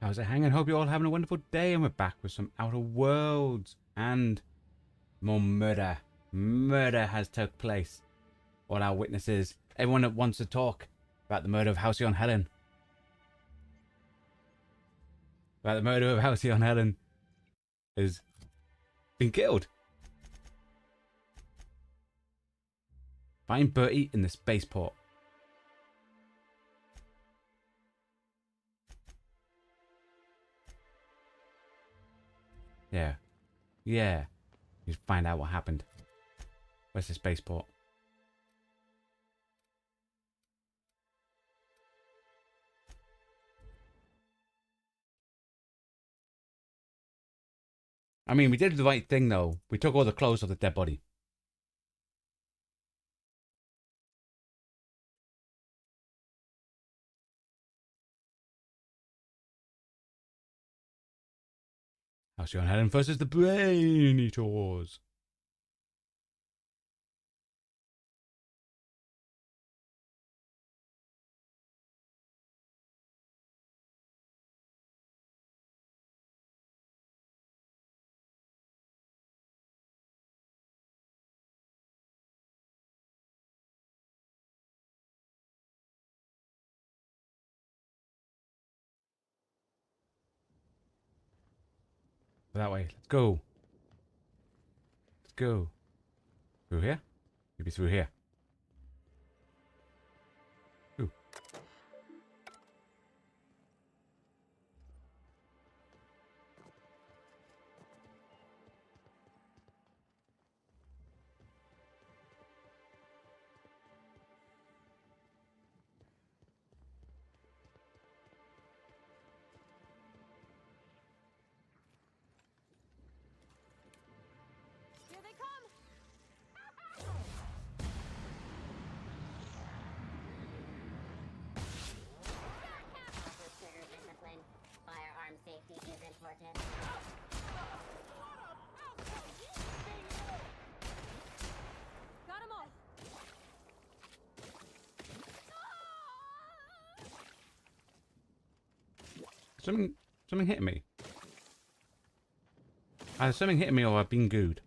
How's it hanging? Hope you're all having a wonderful day, and we're back with some Outer Worlds and more murder. Murder has took place. All our witnesses, everyone that wants to talk about the murder of Halcyon Helen. About the murder of Halcyon Helen has been killed. Find Bertie in the spaceport. Yeah. Yeah. You find out what happened. Where's the spaceport? I mean, we did the right thing, though. We took all the clothes off the dead body. Halcyon Helen versus the Brain Eaters. That way. Let's go. Let's go. Through here? Maybe through here. Ooh. Here they come! Trigger discipline. Firearm safety is important. Got them all! Something hitting me. Either something hitting me or I've been gooed.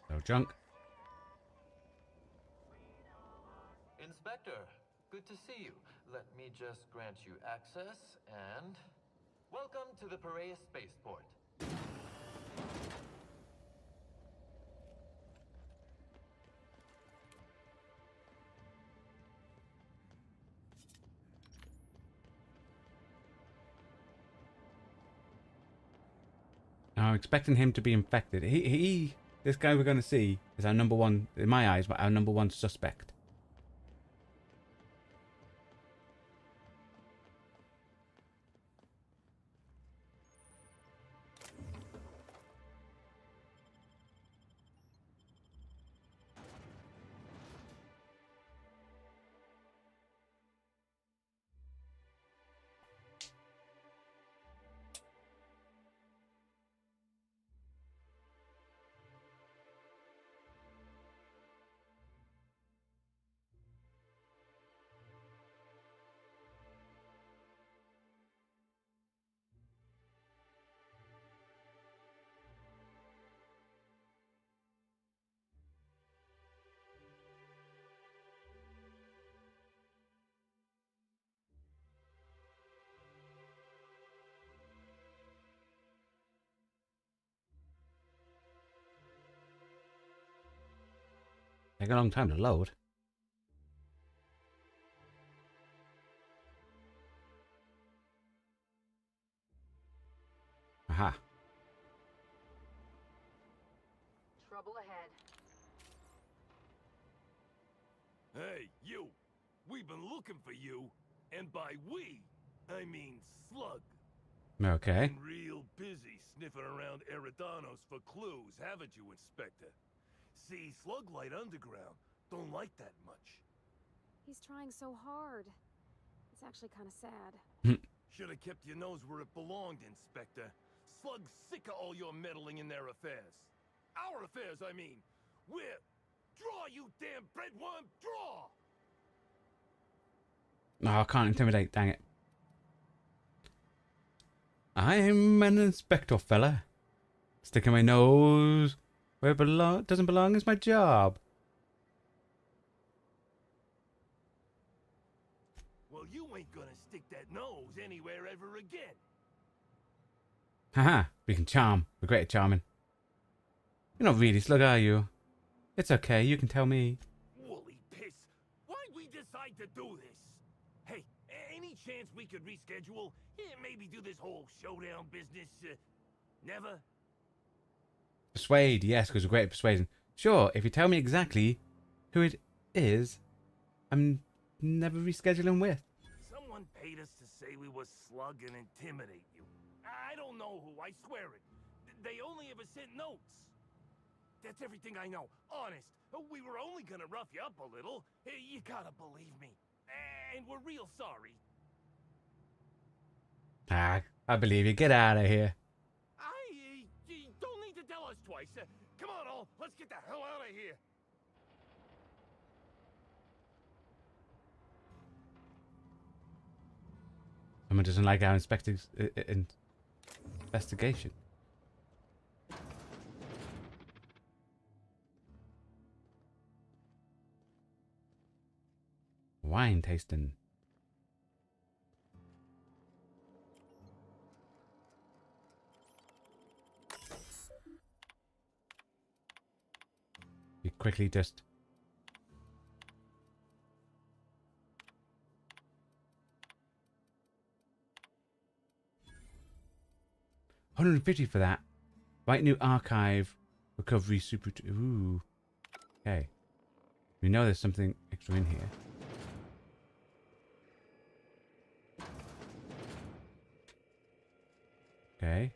No junk. Inspector, good to see you. Let me just grant you access and... Welcome to the Piraeus Spaceport. Now I'm expecting him to be infected. This guy we're going to see is our number one, in my eyes, our number one suspect. Take a long time to load. Aha. Trouble ahead. Hey, you! We've been looking for you, and by we, I mean Slug. Okay. Been real busy sniffing around Eridanos for clues, haven't you, Inspector? See, Slug Light Underground don't like that much. He's trying so hard. It's actually kind of sad. Should have kept your nose where it belonged, Inspector. Slug's sick of all your meddling in their affairs. Our affairs, I mean. We're... Draw, you damn breadworm, draw! No, I can't intimidate, dang it. I'm an inspector, fella. Sticking my nose where it doesn't belong is my job. Well, you ain't gonna stick that nose anywhere ever again. Haha, we can charm. We're great at charming. You're not really Slug, are you? It's okay, you can tell me. Woolly piss. Why'd we decide to do this? Hey, any chance we could reschedule? Maybe do this whole showdown business? Never? Persuade, yes, because we're great at persuasion. Sure, if you tell me exactly who it is, I'm never rescheduling with. Someone paid us to say we were Slug and intimidate you. I don't know who, I swear it. They only ever sent notes. That's everything I know, honest. We were only gonna rough you up a little. You gotta believe me. And we're real sorry. Ah, I believe you. Get out of here. You don't need to tell us twice. Come on, all. Let's get the hell out of here. Someone doesn't like our investigation. Wine tasting. You quickly just... $150 for that. Write new archive. Recovery super... Ooh. Okay. We know there's something extra in here. Okay.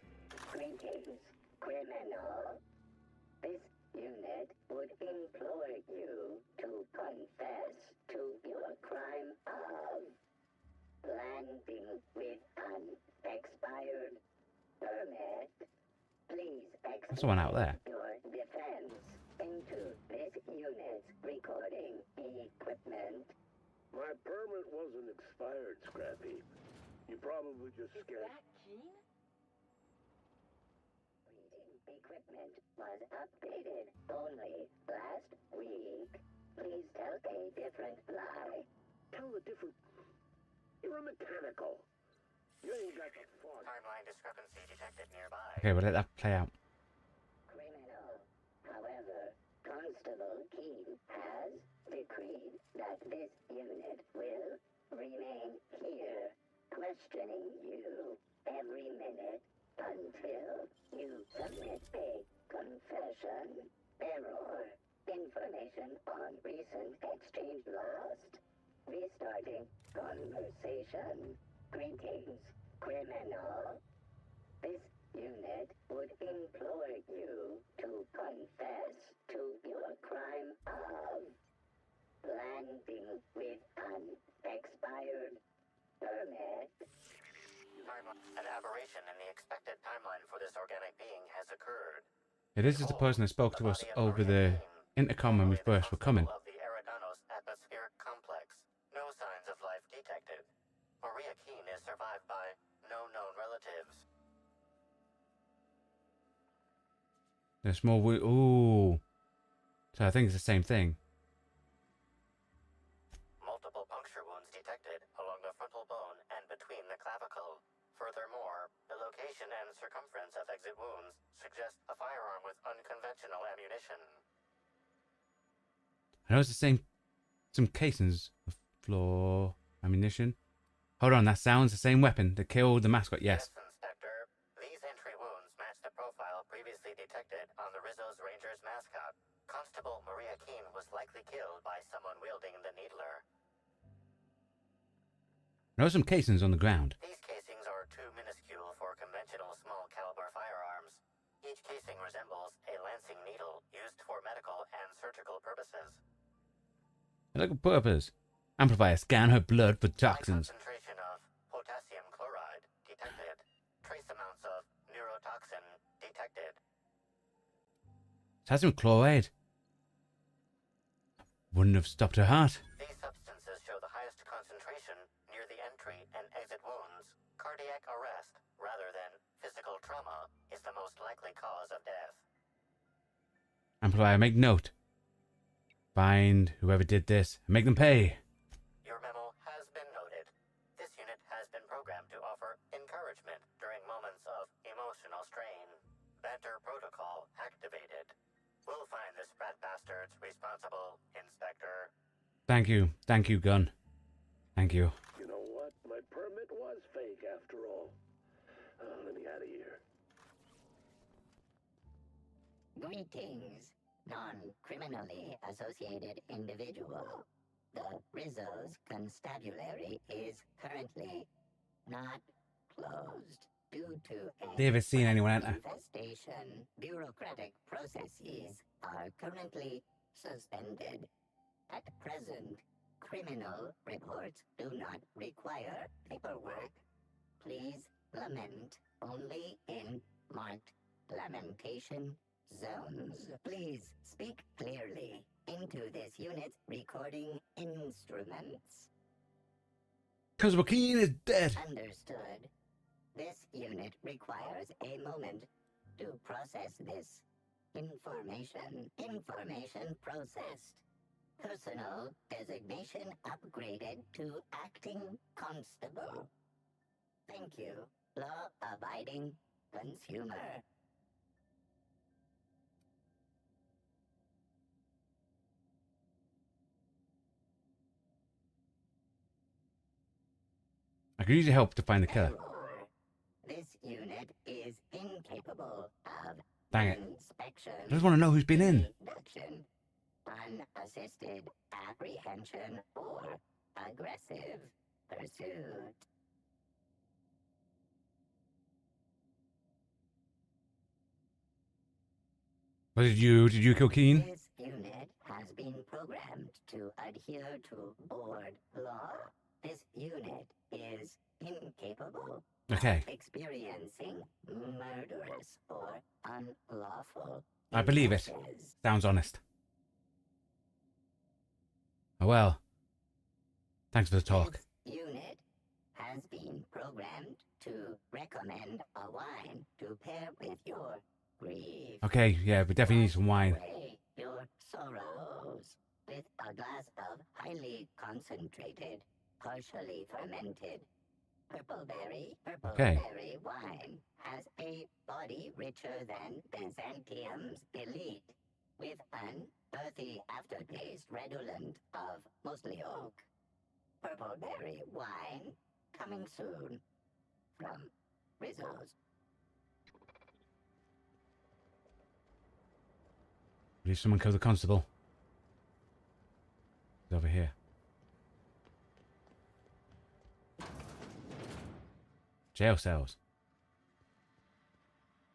Greetings, criminal. This unit would implore you to confess to your crime of landing with an expired permit. Please That's the one out there. your defense into this unit's recording equipment. My permit wasn't expired, Scrappy. You probably just Is scared. that Keen? Equipment was updated only last week. Please tell a different lie. Tell a different... You're a mechanical. You ain't got the fun. Timeline discrepancy detected nearby. Okay, we'll let that play out. Criminal. However, Constable Keen has decreed that this unit will remain here, questioning you every minute until you submit a confession. Error. Information on recent exchange lost. Restarting conversation. Greetings, criminal. This unit would implore you to confess to your crime of landing with an expired permit. An aberration in the expected timeline for this organic being has occurred. Yeah, this is the person that spoke to us over the intercom when we first were coming. Of the Eridanos atmospheric complex. No signs of life detected. Maria Keene is survived by no known relatives. There's more. Ooh. So I think it's the same thing. Multiple puncture wounds detected along the frontal bone and between the clavicle. Furthermore, the location and circumference of exit wounds suggest a firearm with unconventional ammunition. I know it's the same. Some casings of floor ammunition. Hold on, that sounds the same weapon that killed the mascot. Yes. Inspector. These entry wounds match the profile previously detected on the Rizzo's Rangers mascot. Constable Maria Keene was likely killed by someone wielding the needler. I know some casings on the ground. These casings are too minuscule for conventional small caliber firearms. Each casing resembles a lancing needle used for medical and surgical purposes. Medical purpose. Amplifier. Scan her blood for High toxins. concentration of potassium chloride. Potassium chloride. Wouldn't have stopped her heart. These substances show the highest concentration near the entry and exit wounds. Cardiac arrest, rather than physical trauma, is the most likely cause of death. Amplify, make note. Find whoever did this and make them pay. Your memo has been noted. This unit has been programmed to offer encouragement during moments of emotional strain. Banter protocol activated. We'll find this rat bastards responsible, Inspector. Thank you. Thank you, Gun. Thank you. You know what? My permit was fake after all. Let me out of here. Greetings, non-criminally associated individual. The Rizzo's constabulary is currently not closed due to a They ever seen anyone enter? infestation. Bureaucratic processes are currently suspended. At present, criminal reports do not require paperwork. Please lament only in marked lamentation zones. Please speak clearly into this unit's recording instruments. Constable Keene is dead. Understood. This unit requires a moment to process this information. Information processed. Personal designation upgraded to acting constable. Thank you, law-abiding consumer. I could use your help to find the killer. Error. This unit is incapable of Dang it. inspection. I just want to know who's been in. Deduction, unassisted apprehension, or aggressive pursuit. What did you kill Keene? This unit has been programmed to adhere to board law. This unit is incapable Okay, of experiencing murderous or unlawful I believe it. impulses. Sounds honest. Oh well. Thanks for the talk. This unit has been programmed to recommend a wine to pair with your grief. Okay, yeah, we definitely need some wine. Away your sorrows with a glass of highly concentrated, partially fermented purple Okay. berry wine has a body richer than Byzantium's elite, with an earthy aftertaste redolent of mostly oak. Purple berry wine coming soon from Rizzo's. Believe someone killed the constable. He's over here. Jail cells.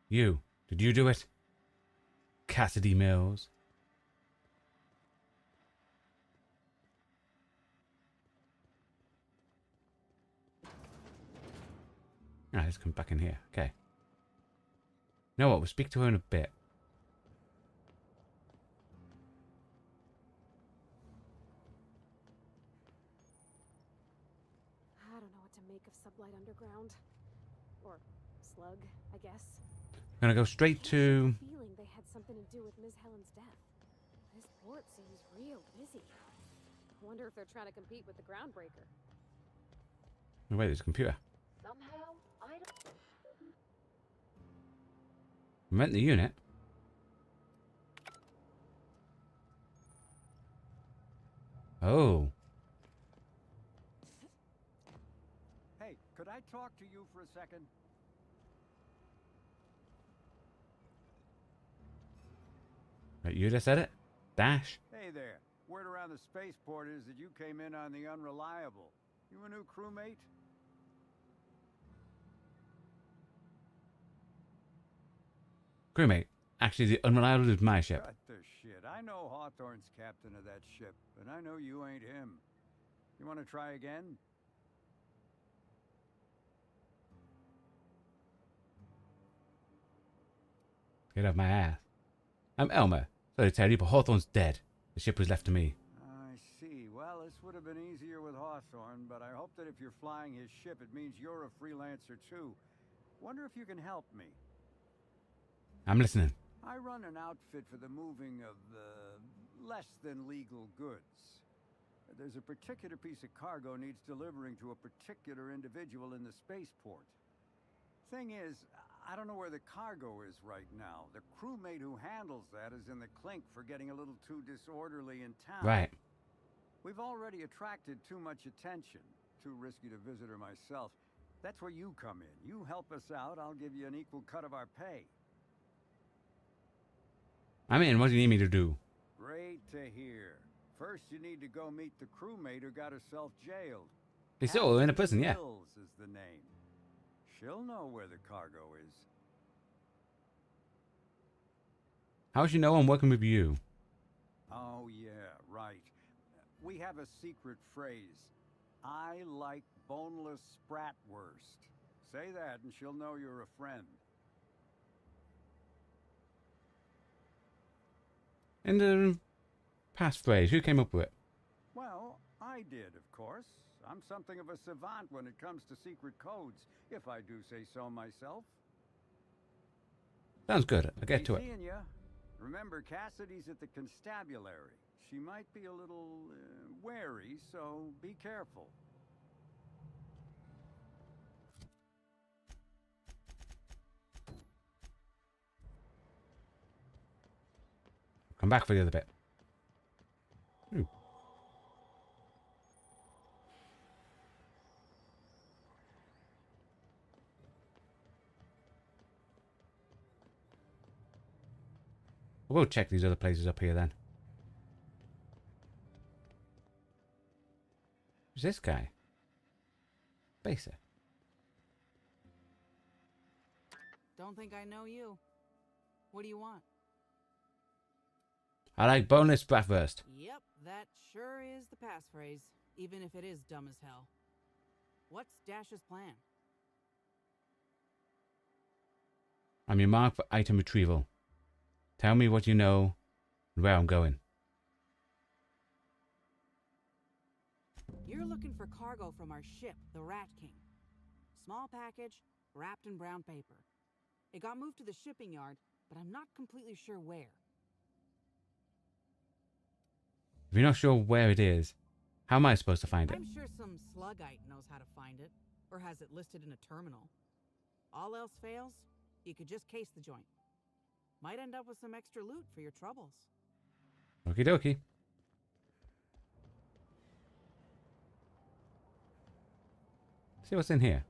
You. Did you do it? Cassidy Mills. Alright, let's come back in here. Okay. You know what? We'll speak to her in a bit. I don't know what to make of Sublight Underground. Or Slug, I guess. Gonna go straight to... Feeling they had something to do with Ms. Helen's death. This port seems real busy. I wonder if they're trying to compete with the Groundbreaker. Oh, wait, there's a computer. Somehow, I don't... Rent the unit. Oh. Hey, could I talk to you for a second? Right, you just said it? Dash. Hey there. Word around the spaceport is that you came in on the Unreliable. You a new crewmate? Crewmate. Actually, the Unreliable is my ship. Cut the shit. I know Hawthorne's captain of that ship, but I know you ain't him. You want to try again? Get off my ass. I'm Elmer. Sorry to tell you, but Hawthorne's dead. The ship was left to me. I see. Well, this would have been easier with Hawthorne, but I hope that if you're flying his ship, it means you're a freelancer too. Wonder if you can help me. I'm listening. I run an outfit for the moving of less than legal goods. There's a particular piece of cargo needs delivering to a particular individual in the spaceport. Thing is, I don't know where the cargo is right now. The crewmate who handles that is in the clink for getting a little too disorderly in town. Right. We've already attracted too much attention. Too risky to visit her myself. That's where you come in. You help us out, I'll give you an equal cut of our pay. I'm in. What do you need me to do? Great to hear. First, you need to go meet the crewmate who got herself jailed. They still in a prison, yeah. Mills is the name. She'll know where the cargo is. How should you know I'm working with you? Oh, yeah, right. We have a secret phrase. I like boneless spratwurst. Say that and she'll know you're a friend. In the passphrase, who came up with it? Well, I did, of course. I'm something of a savant when it comes to secret codes, if I do say so myself. Sounds good. I'll get to it. Seeing ya. Remember, Cassidy's at the constabulary. She might be a little wary, so be careful. Come back for the other bit. Ooh. We'll check these other places up here then. Who's this guy? Baser. Don't think I know you. What do you want? I like boneless bratwurst. Yep, that sure is the passphrase, even if it is dumb as hell. What's Dash's plan? I'm your mark for item retrieval. Tell me what you know and where I'm going. You're looking for cargo from our ship, the Rat King. Small package, wrapped in brown paper. It got moved to the shipping yard, but I'm not completely sure where. If you're not sure where it is, how am I supposed to find it? I'm sure some sluggite knows how to find it, or has it listed in a terminal. All else fails, you could just case the joint. Might end up with some extra loot for your troubles. Okie dokie. See what's in here.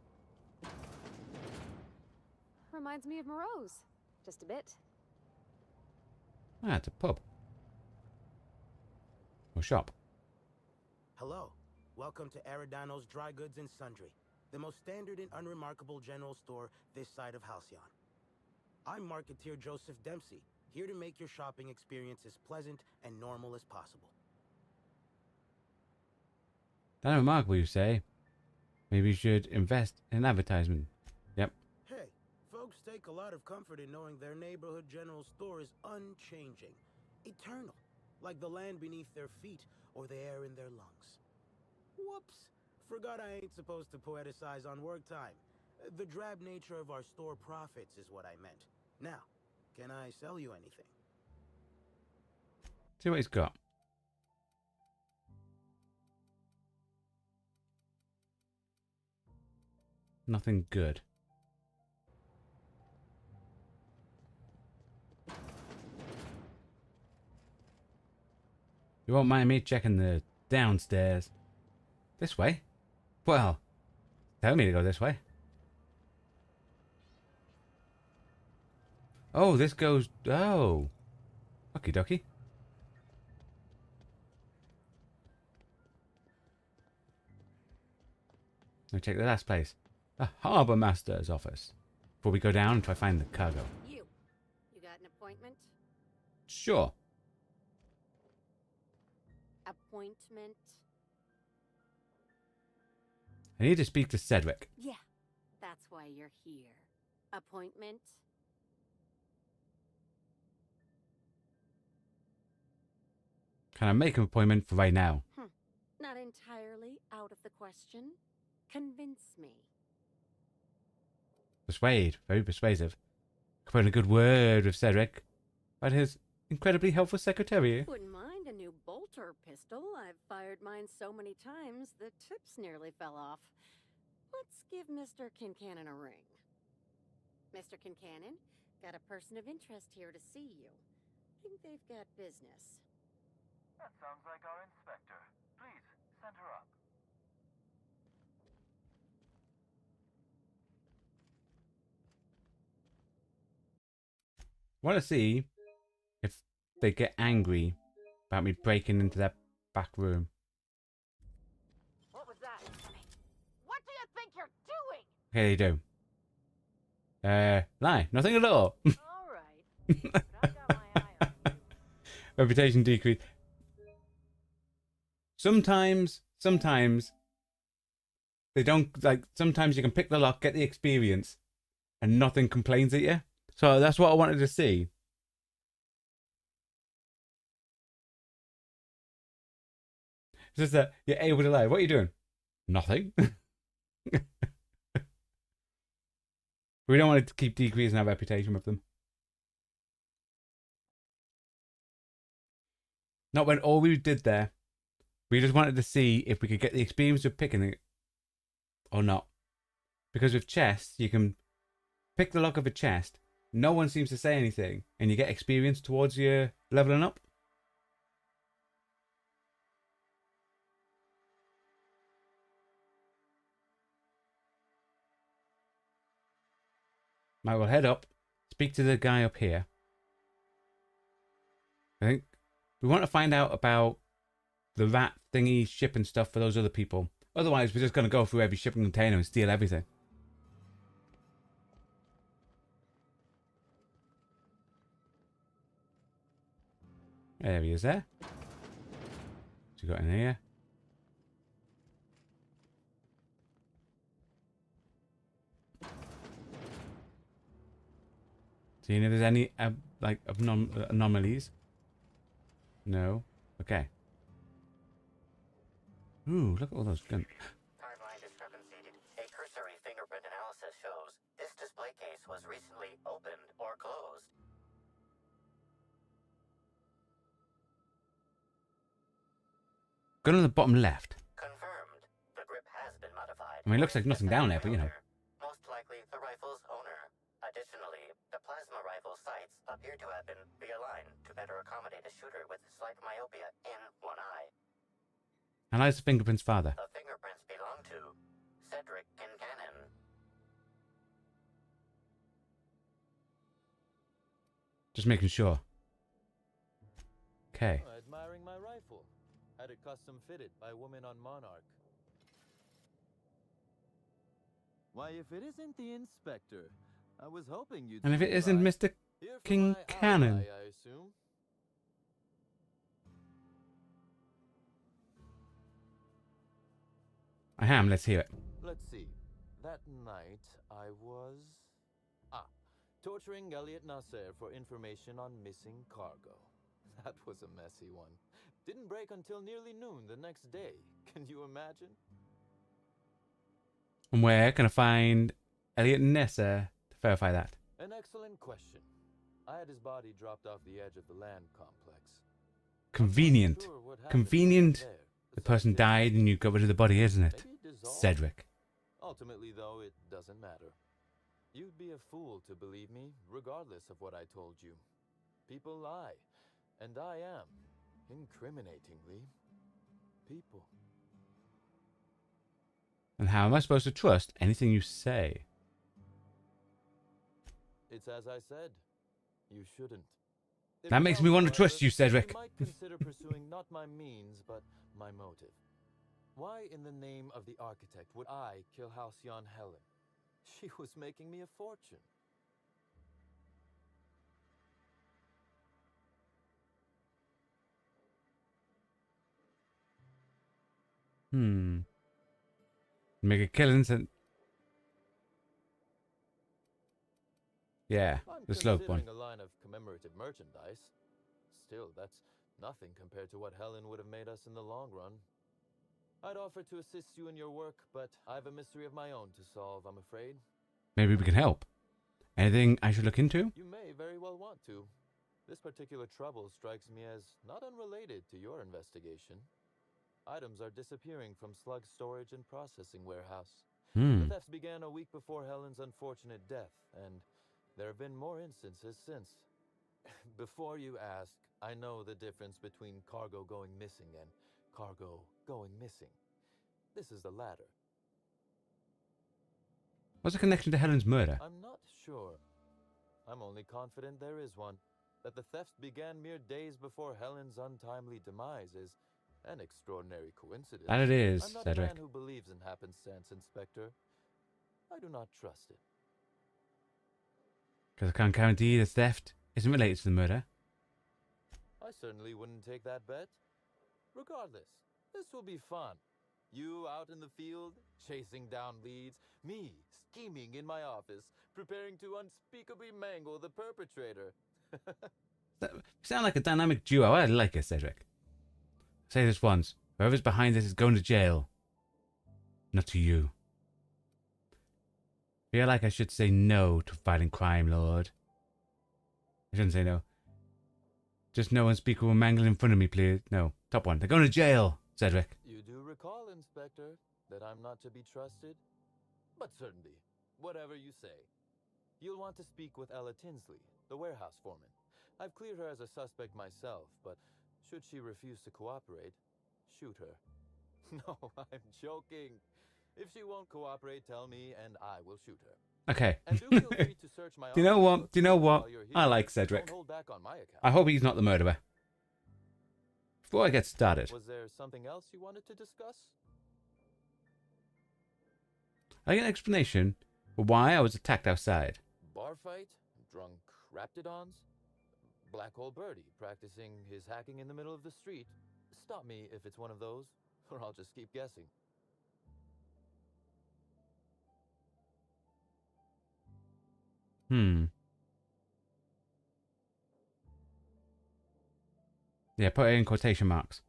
Reminds me of Moreau's. Just a bit. Ah, it's a pub. Or shop. Hello. Welcome to Aridano's Dry Goods and Sundry, the most standard and unremarkable general store this side of Halcyon. I'm marketeer Joseph Dempsey, here to make your shopping experience as pleasant and normal as possible. That's remarkable, you say. Maybe you should invest in advertisement. Yep. Hey, folks take a lot of comfort in knowing their neighborhood general store is unchanging, eternal, like the land beneath their feet or the air in their lungs. Whoops, forgot I ain't supposed to poeticize on work time. The drab nature of our store profits is what I meant. Now, can I sell you anything? See what he's got. Nothing good. You won't mind me checking the downstairs. This way? Well, tell me to go this way. Oh, this goes... Oh. Okie dokie. Let me check the last place. The Harbour Master's office. Before we go down and try to find the cargo. You got an appointment? Sure. Appointment? I need to speak to Cedric. Yeah, that's why you're here. Appointment? Can I make an appointment for right now? Not entirely out of the question. Convince me. Persuade. Very persuasive. Could put in a good word with Cedric about his incredibly helpful secretary. Wouldn't mind a new bolter pistol. I've fired mine so many times the tips nearly fell off. Let's give Mr. Kincannon a ring. Mr. Kincannon, got a person of interest here to see you. Think they've got business. That sounds like our inspector. Please, send her up. I want to see if they get angry about me breaking into that back room. What was that? What do you think you're doing? Okay, they do. Lie. Nothing at all. All right. But I've got my eye on you. Reputation decrease. Sometimes they don't, like, sometimes you can pick the lock, get the experience, and nothing complains at you. So that's what I wanted to see. It's just that you're able to lie. What are you doing? Nothing. We don't want to keep decreasing our reputation with them. Not when all we did there, we just wanted to see if we could get the experience of picking it or not. Because with chests, you can pick the lock of a chest, no one seems to say anything, and you get experience towards your leveling up. Might well head up, speak to the guy up here. I think we want to find out about the rat thingy shipping stuff for those other people. Otherwise, we're just going to go through every shipping container and steal everything. There he is there. What's he got in here? Seeing if there's any like anomalies. No. Okay. Ooh, look at all those guns. Timeline discrepancy. A cursory fingerprint analysis shows this display case was recently opened or closed. Gun on the bottom left. Confirmed. The grip has been modified. I mean, it looks like nothing down there, but you know. Most likely the rifle's owner. Additionally, the plasma rifle sights appear to have been realigned to better accommodate a shooter with slight myopia in one eye. Analyze the fingerprint's father. The fingerprints belong to Cedric Kincannon. Just making sure. Okay. Oh, admiring my rifle. Had it custom fitted by a woman on Monarch. Why, if it isn't the inspector, I was hoping you'd. And if it isn't Mr. Kincannon. I assume. I am. Let's hear it. Let's see. That night I was torturing Elliot Nasser for information on missing cargo. That was a messy one. Didn't break until nearly noon the next day. Can you imagine? And where can I find Elliot Nessa to verify that? An excellent question. I had his body dropped off the edge of the land complex. Convenient. Sure what happened Convenient. there. The person died and you got rid of the body, isn't it? Maybe it dissolved. Cedric. Ultimately, though, it doesn't matter. You'd be a fool to believe me, regardless of what I told you. People lie, and I am, incriminatingly, people. And how am I supposed to trust anything you say? It's as I said. You shouldn't. That makes me want to trust you, Cedric. You might consider pursuing not my means, but my motive. Why in the name of the architect would I kill Halcyon Helen? She was making me a fortune. Make a killing and... Yeah, I'm the slope one. considering a line of commemorative merchandise. Still, that's Nothing compared to what Helen would have made us in the long run. I'd offer to assist you in your work, but I've a mystery of my own to solve, I'm afraid. Maybe we can help. Anything I should look into? You may very well want to. This particular trouble strikes me as not unrelated to your investigation. Items are disappearing from Slug's storage and processing warehouse. The thefts began a week before Helen's unfortunate death, and there have been more instances since. Before you ask, I know the difference between cargo going missing and cargo going missing. This is the latter. What's the connection to Helen's murder? I'm not sure. I'm only confident there is one. That the thefts began mere days before Helen's untimely demise is an extraordinary coincidence. That it is, I'm not Cedric. a man who believes in happenstance, Inspector. I do not trust it. Because I can't guarantee the theft isn't related to the murder. I certainly wouldn't take that bet. Regardless, this will be fun. You out in the field, chasing down leads. Me, scheming in my office, preparing to unspeakably mangle the perpetrator. You sound like a dynamic duo. I like it, Cedric. Say this once. Whoever's behind this is going to jail. Not to you. Feel like I should say no to fighting crime, Lord. I shouldn't say no. Just no unspeakable mangle in front of me, please. No. Top one. They're going to jail, Cedric. You do recall, Inspector, that I'm not to be trusted? But certainly, whatever you say. You'll want to speak with Ella Tinsley, the warehouse foreman. I've cleared her as a suspect myself, but should she refuse to cooperate, shoot her. No, I'm joking. If she won't cooperate, tell me and I will shoot her. Okay. And do feel free to search my Do you know what? office Do you know what? while you're here. I like Cedric. Don't hold back on my account. I hope he's not the murderer. Before I get started, Was there something else you wanted to discuss? I get an explanation for why I was attacked outside. Bar fight? Drunk raptidons? Black Hole Birdie practicing his hacking in the middle of the street? Stop me if it's one of those, or I'll just keep guessing. Yeah, put it in quotation marks.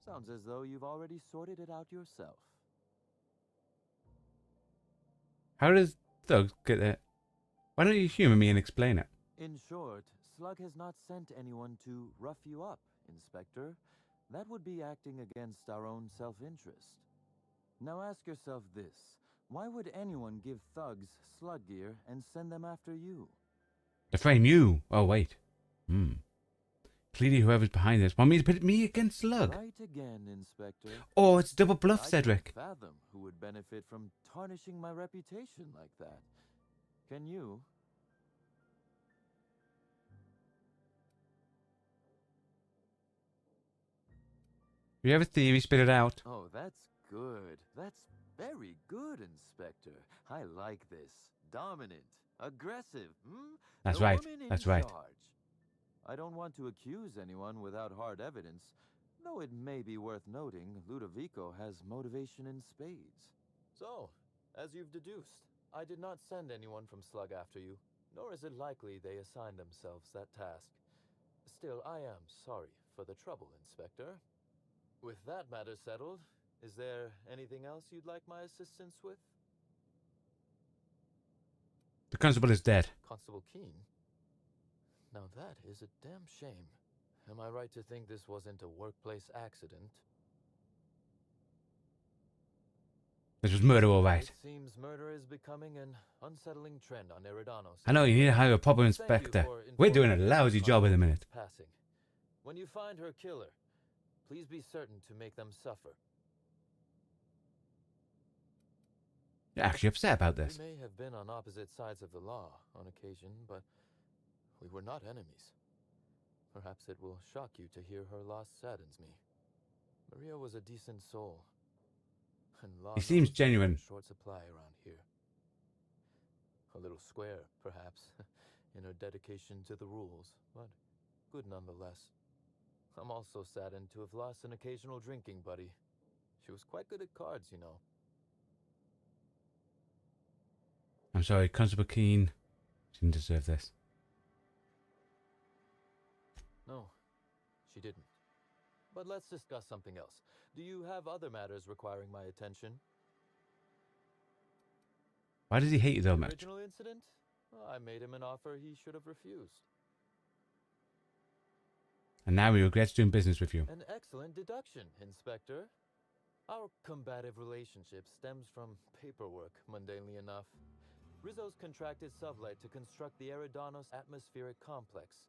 Sounds as though you've already sorted it out yourself. How does Thug get there? Why don't you humor me and explain it? In short, Slug has not sent anyone to rough you up, Inspector. That would be acting against our own self-interest. Now ask yourself this. Why would anyone give thugs Slug gear and send them after you? To frame you. Oh, wait. Clearly whoever's behind this want me to pit me against Slug. Right again, Inspector. Oh, it's double bluff, I Cedric. can't fathom who would benefit from tarnishing my reputation like that. Can you? If you have a theory, spit it out. Oh, that's good. That's very good, Inspector. I like this. Dominant. Aggressive. That's The right. woman in That's right. charge. I don't want to accuse anyone without hard evidence, though it may be worth noting Ludovico has motivation in spades. So, as you've deduced, I did not send anyone from Slug after you, nor is it likely they assigned themselves that task. Still, I am sorry for the trouble, Inspector. With that matter settled, is there anything else you'd like my assistance with? The constable is dead. Constable Keene? Now that is a damn shame. Am I right to think this wasn't a workplace accident? This was murder, all right. It seems murder is becoming an unsettling trend on Eridano. I know, you need to hire a proper Thank you inspector. for We're doing a informing me lousy of job my at the minute. passing. When you find her killer, please be certain to make them suffer. You're actually upset about this. We may have been on opposite sides of the law on occasion, but we were not enemies. Perhaps it will shock you to hear her loss saddens me. Maria was a decent soul. And law He seems knows genuine. short supply around here. A little square, perhaps, in her dedication to the rules, but good nonetheless. I'm also saddened to have lost an occasional drinking buddy. She was quite good at cards, you know. I'm sorry, Constable Keene didn't deserve this. No, she didn't. But let's discuss something else. Do you have other matters requiring my attention? Why does he hate you so The much? original incident? Well, I made him an offer he should have refused. And now he regrets doing business with you. An excellent deduction, Inspector. Our combative relationship stems from paperwork, mundanely enough. Rizzo's contracted Sublight to construct the Eridanos atmospheric complex.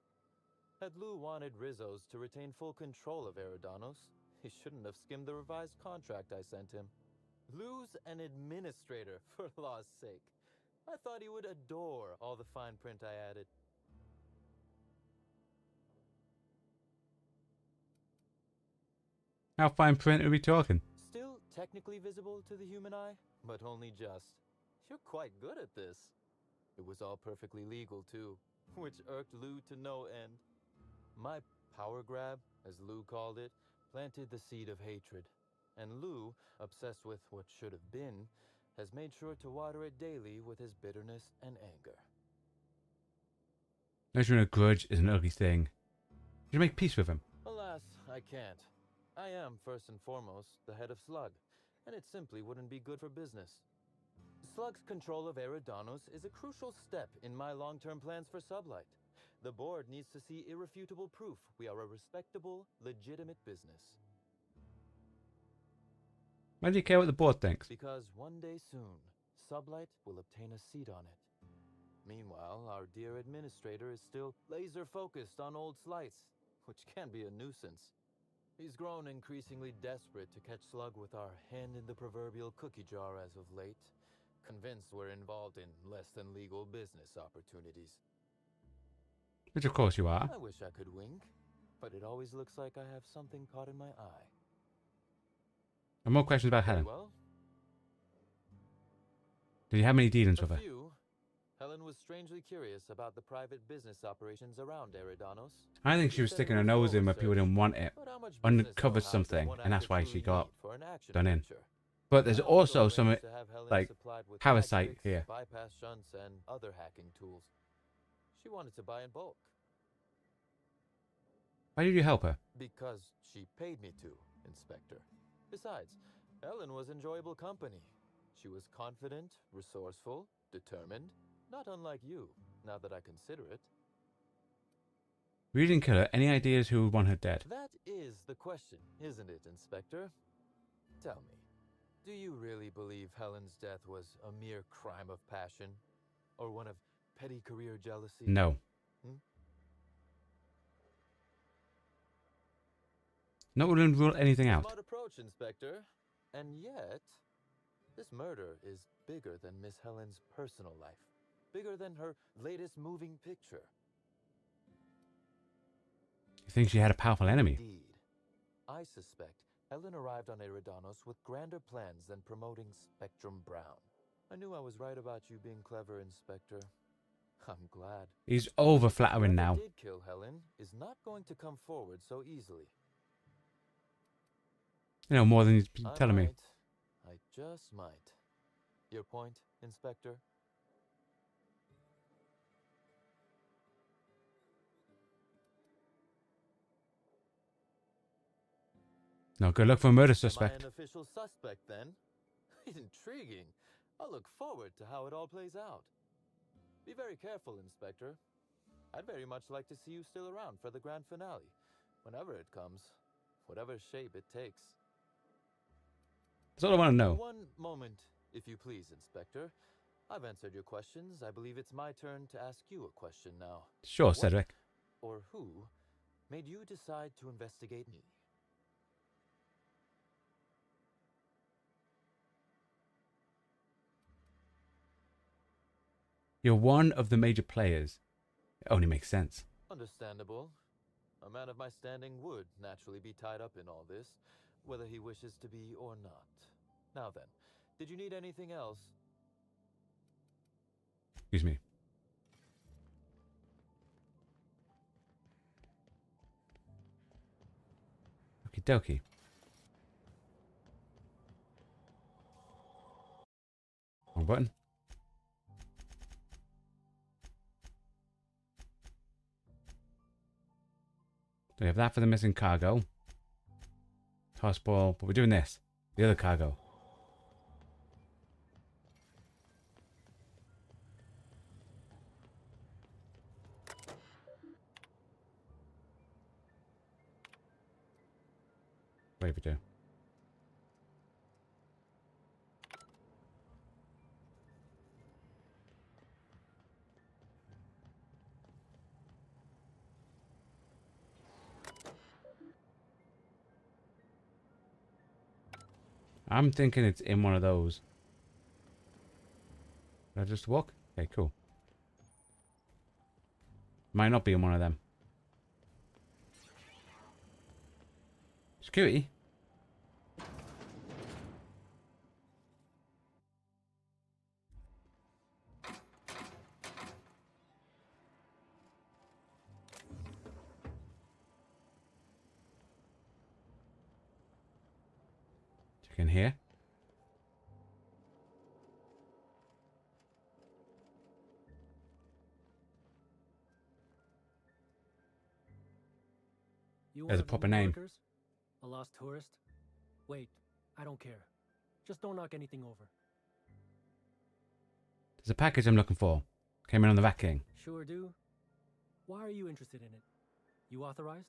Had Lou wanted Rizzo's to retain full control of Eridanos, he shouldn't have skimmed the revised contract I sent him. Lou's an administrator, for law's sake. I thought he would adore all the fine print I added. How fine print are we talking? Still technically visible to the human eye, but only just. You're quite good at this. It was all perfectly legal, too, which irked Lou to no end. My power grab, as Lou called it, planted the seed of hatred. And Lou, obsessed with what should have been, has made sure to water it daily with his bitterness and anger. Nurturing a grudge is an ugly thing. You should make peace with him. Alas, I can't. I am, first and foremost, the head of Slug, and it simply wouldn't be good for business. Slug's control of Eridanos is a crucial step in my long-term plans for Sublight. The board needs to see irrefutable proof we are a respectable, legitimate business. Why do you care what the board thinks? Because one day soon, Sublight will obtain a seat on it. Meanwhile, our dear administrator is still laser-focused on old slights, which can be a nuisance. He's grown increasingly desperate to catch Slug with our hand in the proverbial cookie jar as of late, convinced we're involved in less than legal business opportunities. Which of course you are. I wish I could wink, but it always looks like I have something caught in my eye. And more questions about Helen. Well, Did you have any dealings with a her? few. Helen was strangely curious about the private business operations around Eridanos. I think she was sticking her nose in where people didn't want it. But how much Uncovered business know-how does something, one and that's actor why truly she got need for an action done in. adventure? But there's I also some arranged to have Helen like supplied with parasite tactics, here. bypass shunts, and other hacking tools. She wanted to buy in bulk. Why did you help her? Because she paid me to, Inspector. Besides, Helen was enjoyable company. She was confident, resourceful, determined, not unlike you, now that I consider it. We didn't kill her. Any ideas who would want her dead? That is the question, isn't it, Inspector? Tell me, do you really believe Helen's death was a mere crime of passion? Or one of petty career jealousy? No. Not willing to rule anything out. Smart approach, Inspector. And yet, this murder is bigger than Miss Helen's personal life. Bigger than her latest moving picture. You think she had a powerful enemy? Indeed. I suspect Helen arrived on Eridanos with grander plans than promoting Spectrum Brown. I knew I was right about you being clever, Inspector. I'm glad. He's over flattering now. Whoever did kill Helen is not going to come forward so easily. You know more than he's I telling me. might. I just might. Your point, Inspector? No, good luck for a murder Am I suspect. an official suspect, then? Intriguing. I'll look forward to how it all plays out. Be very careful, Inspector. I'd very much like to see you still around for the grand finale, whenever it comes, whatever shape it takes. That's all I want to know. One moment, if you please, Inspector. I've answered your questions. I believe it's my turn to ask you a question now. Sure, What Cedric. or who made you decide to investigate me? You're one of the major players. It only makes sense. Understandable. A man of my standing would naturally be tied up in all this, whether he wishes to be or not. Now then, did you need anything else? Excuse me. Okie dokie. Wrong button. So we have that for the missing cargo. possible, but we're doing this. The other cargo. Whatever we do. I'm thinking it's in one of those. Did I just walk? Okay, cool. Might not be in one of them. Security? Check in here. You There's a want proper New name. Yorkers? A lost tourist? Wait, I don't care. Just don't knock anything over. There's a package I'm looking for. Came in on the Rat King. Sure do. Why are you interested in it? You authorized?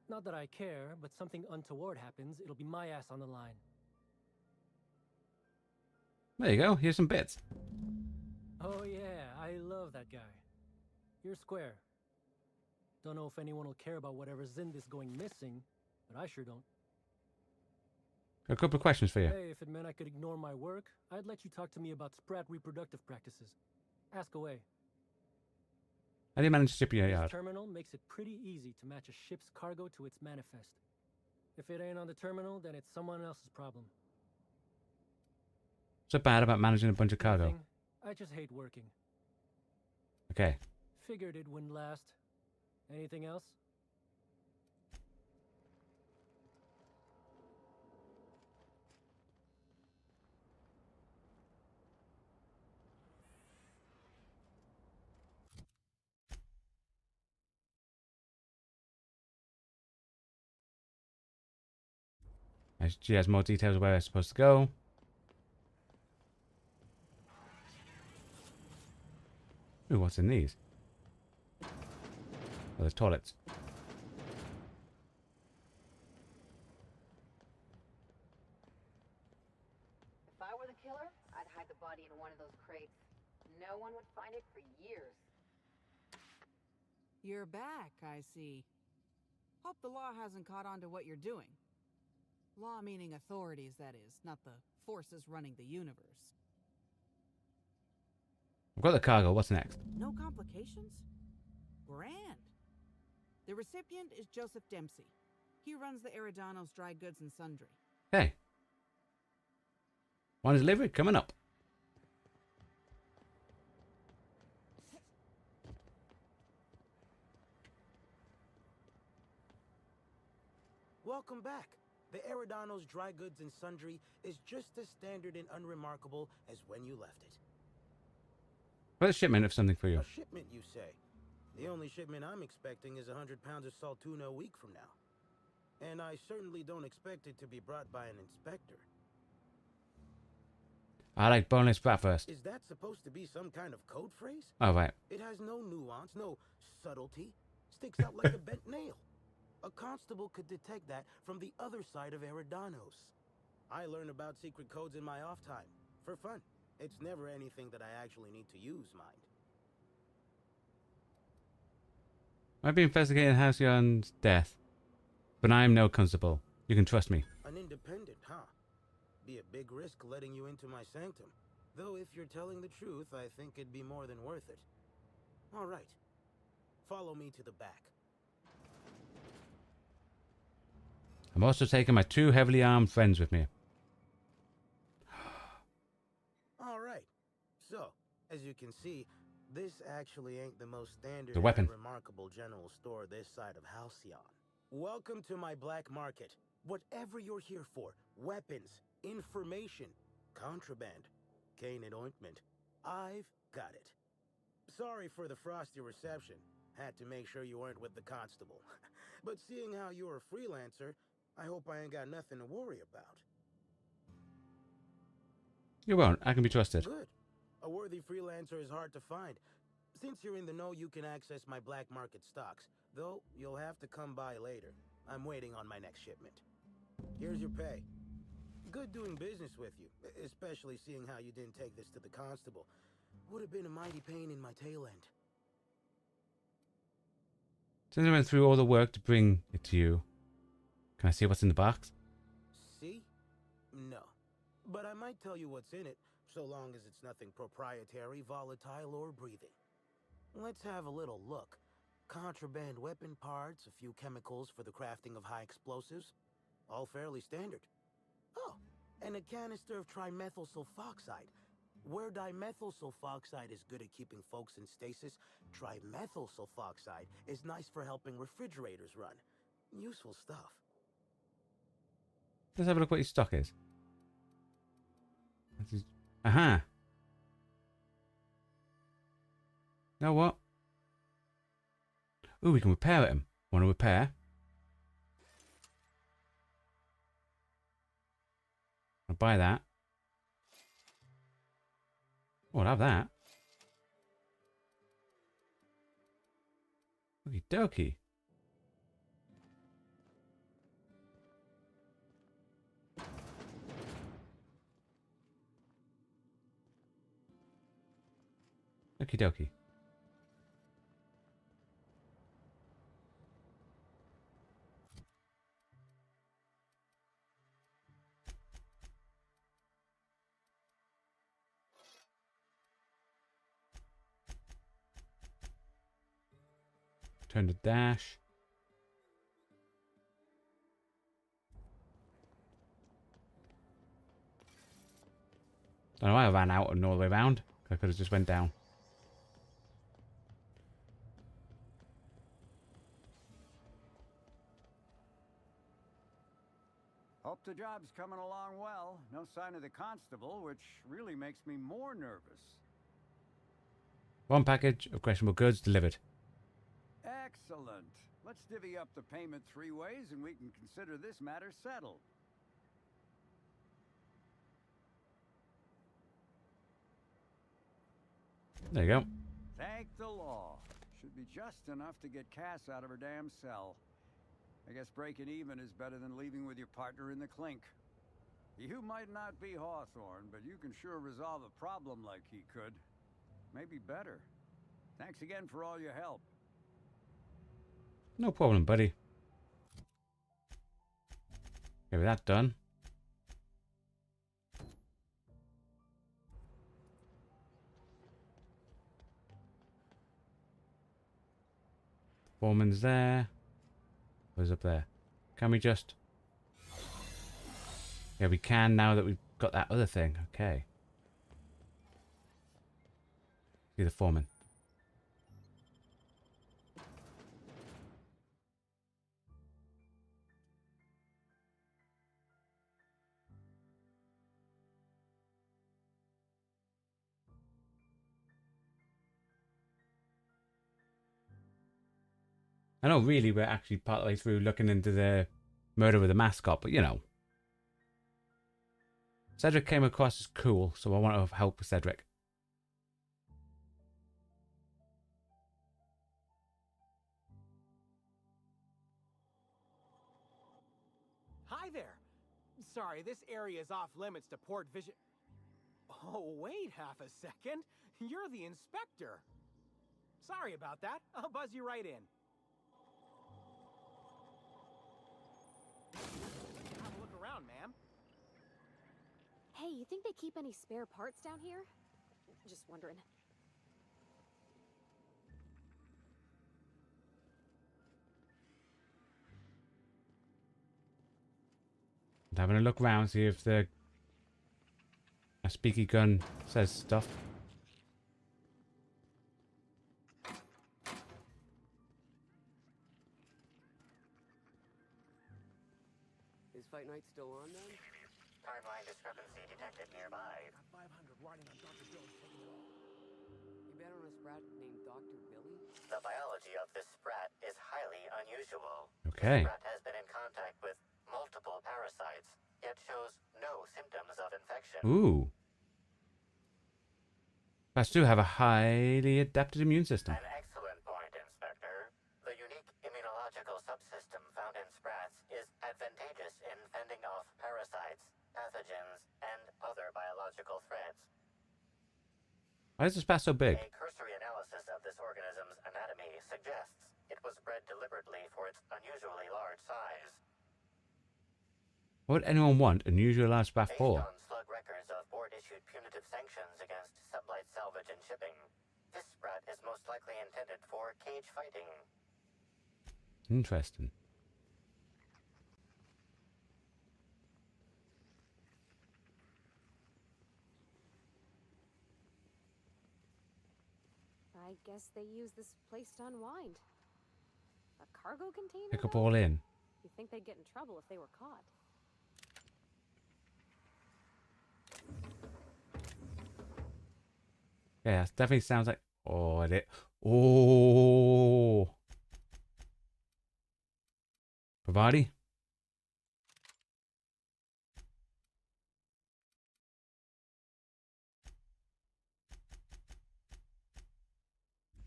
Not that I care, but something untoward happens, it'll be my ass on the line. There you go. Here's some bits. Oh yeah, I love that guy. You're square. Don't know if anyone will care about whatever's in this going missing, but I sure don't. A couple of questions for you. Hey, if it meant I could ignore my work, I'd let you talk to me about sprat reproductive practices. Ask away. How do you manage to ship your This yard? terminal makes it pretty easy to match a ship's cargo to its manifest. If it ain't on the terminal, then it's someone else's problem. What's so bad about managing a bunch of cargo? Nothing. I just hate working. Okay. Figured it wouldn't last. Anything else? She has more details of where I'm supposed to go. Ooh, what's in these? Oh, there's toilets. If I were the killer, I'd hide the body in one of those crates. No one would find it for years. You're back, I see. Hope the law hasn't caught on to what you're doing. Law meaning authorities, that is, not the forces running the universe. I've got the cargo. What's next? No complications? Grand. The recipient is Joseph Dempsey. He runs the Eridanos Dry Goods and Sundry. Hey. One delivery coming up. Welcome back. The Eridanos Dry Goods and Sundry is just as standard and unremarkable as when you left it. Where's a shipment of something for you? A shipment, you say? The only shipment I'm expecting is 100 pounds of salt tuna a week from now. And I certainly don't expect it to be brought by an inspector. I like boneless bratwurst. Is that supposed to be some kind of code phrase? Oh, right. It has no nuance, no subtlety. Sticks out like a bent nail. A constable could detect that from the other side of Eridanos. I learn about secret codes in my off time. For fun. It's never anything that I actually need to use, mind. I've been investigating Halcyon's death, but I am no constable. You can trust me. An independent, huh? Be a big risk letting you into my sanctum. Though if you're telling the truth, I think it'd be more than worth it. All right. Follow me to the back. I'm also taking my 2 heavily armed friends with me. All right. So, as you can see, this actually ain't the most standard The weapon. and remarkable general store this side of Halcyon. Welcome to my black market. Whatever you're here for, weapons, information, contraband, cane and ointment, I've got it. Sorry for the frosty reception. Had to make sure you weren't with the constable. But seeing how you're a freelancer, I hope I ain't got nothing to worry about. You won't. I can be trusted. Good. A worthy freelancer is hard to find. Since you're in the know, you can access my black market stocks. Though, you'll have to come by later. I'm waiting on my next shipment. Here's your pay. Good doing business with you, especially seeing how you didn't take this to the constable. Would have been a mighty pain in my tail end. Since I went through all the work to bring it to you, can I see what's in the box? See? No. But I might tell you what's in it, so long as it's nothing proprietary, volatile, or breathing. Let's have a little look. Contraband weapon parts, a few chemicals for the crafting of high explosives. All fairly standard. Oh, and a canister of trimethyl sulfoxide. Where dimethyl sulfoxide is good at keeping folks in stasis, trimethyl sulfoxide is nice for helping refrigerators run. Useful stuff. Let's have a look what your stock is. Aha! Know what? Ooh, we can repair him. Want to repair? I'll buy that. Oh, I'll have that. Okie dokie. Okie dokie. Turn the dash. Don't know why I ran out and all the way around. I could have just went down. Hope the job's coming along well. No sign of the constable, which really makes me more nervous. One package of questionable goods delivered. Excellent. Let's divvy up the payment 3 ways and we can consider this matter settled. There you go. Thank the law. Should be just enough to get Cass out of her damn cell. I guess breaking even is better than leaving with your partner in the clink. You might not be Hawthorne, but you can sure resolve a problem like he could. Maybe better. Thanks again for all your help. No problem, buddy. Okay, with that done. Foreman's there. Who's up there? Can we just... Yeah, we can now that we've got that other thing. Okay. See the foreman. I know really we're actually part of the way through looking into the murder with the mascot, but you know. Cedric came across as cool, so I want to help Cedric. Hi there. Sorry, this area is off limits to port vision. Oh, wait half a second. You're the inspector. Sorry about that. I'll buzz you right in. Have a look around, ma'am. Hey, you think they keep any spare parts down here? Just wondering. Having a look around, see if the speaky gun says stuff. Is Fight Night still on then? Timeline discrepancy detected nearby. 500 riding on Dr. Bill's taking it all. You bet on a sprat named Dr. Billy? The biology of this sprat is highly unusual. Okay. The sprat has been in contact with multiple shows no symptoms of infection. Ooh. Bats do have a highly adapted immune system. An excellent point, Inspector. The unique immunological subsystem found in sprats is advantageous in fending off parasites, pathogens, and other biological threats. Why is this bat so big? A cursory analysis of this organism's anatomy suggests it was bred deliberately for its unusually large size. What would anyone want an unusually large bat Based for? on slug records of board-issued punitive sanctions against sublight salvage and shipping, this sprat is most likely intended for cage fighting. Interesting. I guess they use this place to unwind. A cargo container? Pick up though? all in. You'd think they'd get in trouble if they were caught. Yeah, it definitely sounds like. Oh, it. Oh. Pavati?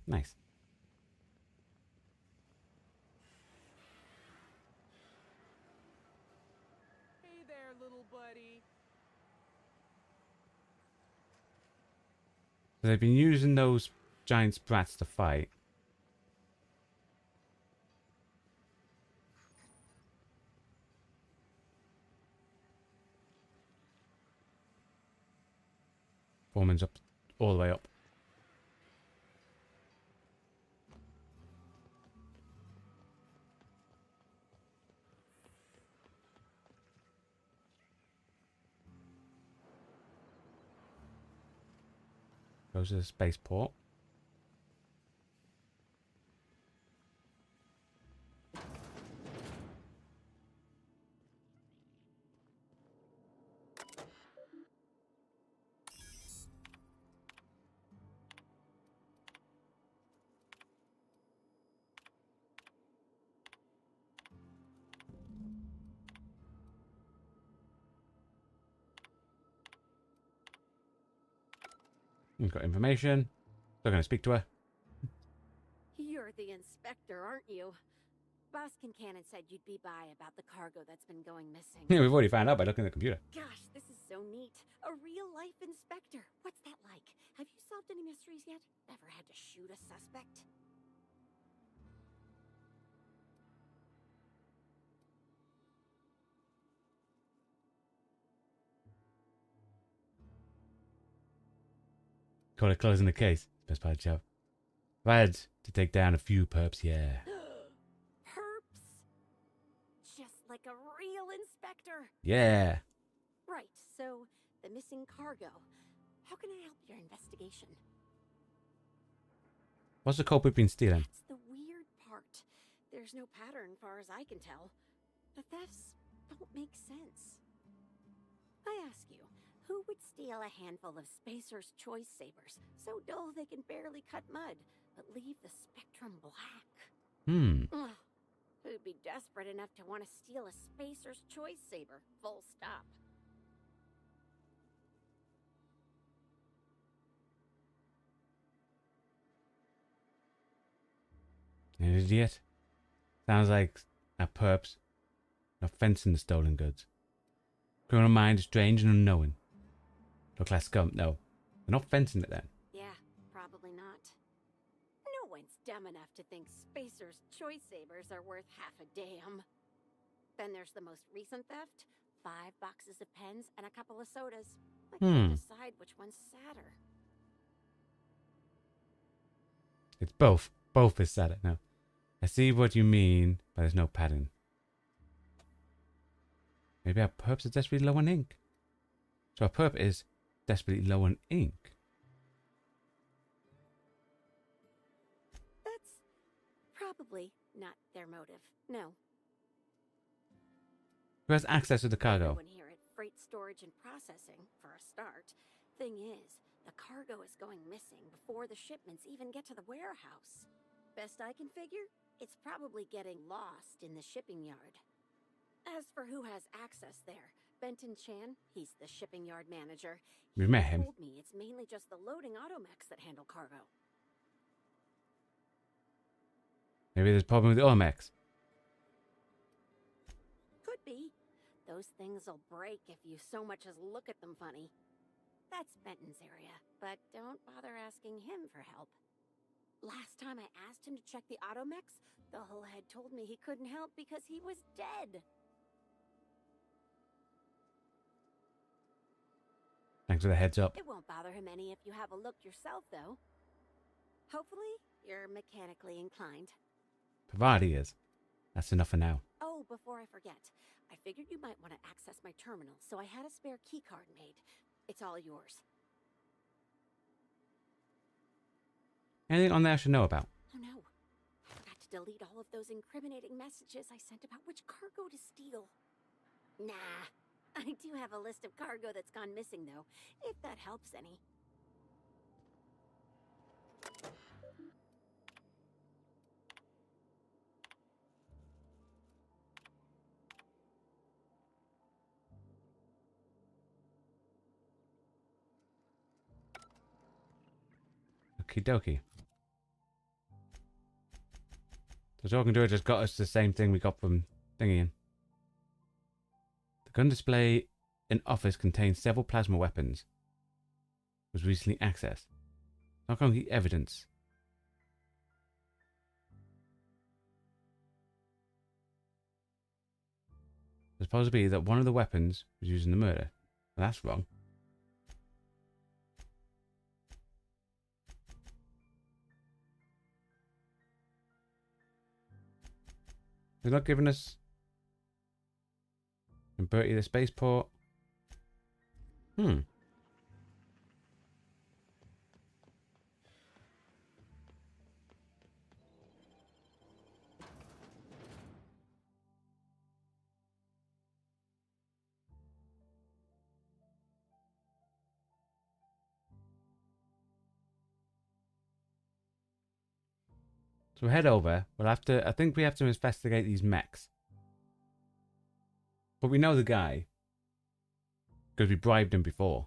Nice. Hey there, little buddy. So they've been using those giant sprats to fight. Foreman's up, all the way up. Goes to the spaceport. We've got information. Still going to speak to her. You're the inspector, aren't you? Boss Kincannon said you'd be by about the cargo that's been going missing. Yeah, we've already found out by looking at the computer. Gosh, this is so neat. A real-life inspector. What's that like? Have you solved any mysteries yet? Ever had to shoot a suspect? Call it closing the case. Best part of the show. I've had to take down a few perps, yeah. Perps? Just like a real inspector. Yeah. Right, so the missing cargo. How can I help your investigation? What's the culprit been stealing? That's the weird part. There's no pattern far as I can tell. The thefts don't make sense. I ask you, who would steal a handful of Spacer's Choice Sabers, so dull they can barely cut mud, but leave the spectrum black? Ugh. Who'd be desperate enough to want to steal a Spacer's Choice Saber, full stop? An idiot. Sounds like a perp's not fencing the stolen goods. Criminal mind, strange and unknowing. Look like scum. No. They're not fencing it then. Yeah, probably not. No one's dumb enough to think Spacer's Choice Sabers are worth half a damn. Then there's the most recent theft. 5 boxes of pens and a couple of sodas. I can't decide which one's sadder. It's both. Both is sad. No. I see what you mean, but there's no pattern. Maybe our perps are desperately low on ink. So our perp is desperately low on ink. That's probably not their motive. No. Who has access to the cargo? Everyone here at Freight Storage and Processing, for a start. Thing is, the cargo is going missing before the shipments even get to the warehouse. Best I can figure, it's probably getting lost in the shipping yard. As for who has access there, Benton Chan. He's the shipping yard manager. We've met him. He told me it's mainly just the loading automechs that handle cargo. Maybe there's a problem with the Olmecs. Could be. Those things will break if you so much as look at them funny. That's Benton's area, but don't bother asking him for help. Last time I asked him to check the automechs, the whole head told me he couldn't help because he was dead. Thanks for the heads up. It won't bother him any if you have a look yourself, though. Hopefully, you're mechanically inclined. Provided he is. That's enough for now. Oh, before I forget, I figured you might want to access my terminal, so I had a spare keycard made. It's all yours. Anything on there I should know about? Oh no. I forgot to delete all of those incriminating messages I sent about which cargo to steal. Nah. I do have a list of cargo that's gone missing, though, if that helps any. Okie dokie. So talking to her just got us the same thing we got from Thingy. The gun display in office contains several plasma weapons. Was recently accessed. Not concrete evidence. There's a possibility that one of the weapons was used in the murder. Well, that's wrong. They're not giving us Bertie the spaceport. So we'll head over. We'll have to. I think we have to investigate these mechs. But we know the guy because we bribed him before.